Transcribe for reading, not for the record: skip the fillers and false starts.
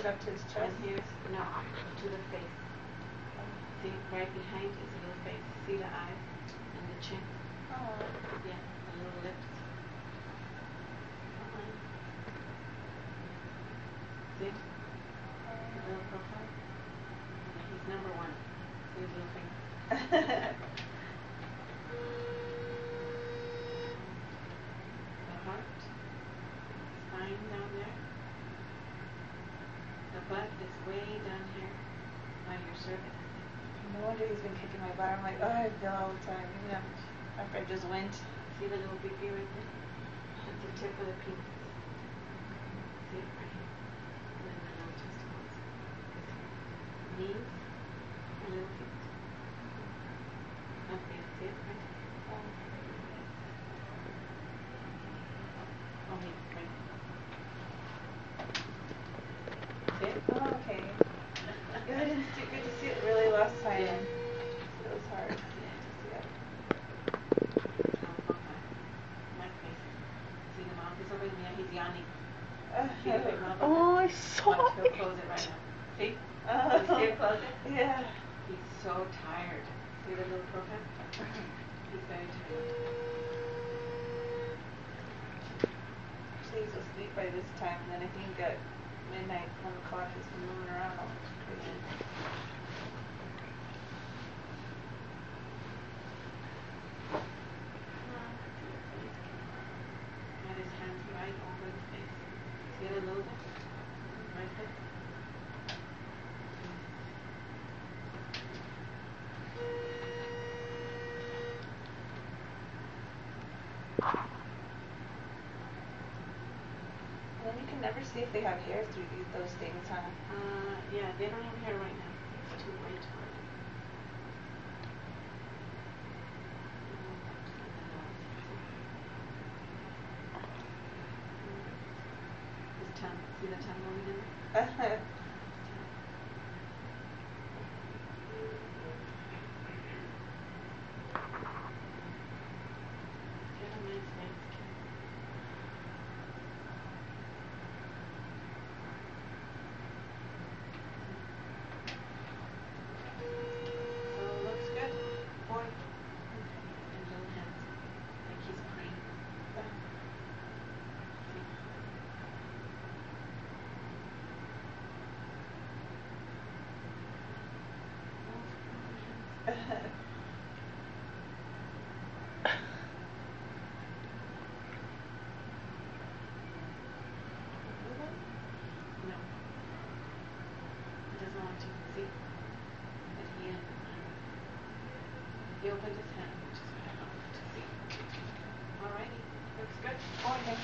up to his chest? And here's, no, to the face. See, right behind his little face. See the eyes and the chin? Oh. Yeah, the little lips. Come on. See? The little profile? Yeah, he's number one. See his little finger? The heart. Spine down there. The butt is way down here by your cervix. No wonder he's been kicking my butt. I'm like, oh, I feel all the time. Even after I just went. See the little baby right there? That's the tip of the penis. See it right here? And then the little testicles. Knees and little feet. Okay, see it right there? Oh, here, right. See it? Oh, okay. Yeah, I didn't get to see it really last time. Yeah. It was hard to see it. Neck facing. See the mouth is open? Yeah, he's yawning. See the big mouth Oh, open? I saw Watch, he'll it. close it right now. See? Oh. You see it close it? Yeah. He's so tired. See the little profile? He's very tired. Usually he's asleep by this time, and then I think at midnight, 1 o'clock, he's been moving around all crazy. Get his hands right over the face. See it a little bit? Right there? And then you can never see if they have hair through those things, huh? Yeah, they don't have hair right now. It's too way too early. His tongue. See the tongue moving in there? Get a nice kiss. So looks good. Boy. And little hands. Like he's praying. No. He doesn't want to. See? But he opened his hand, which is what I wanted to see. Alrighty. Looks good. Okay.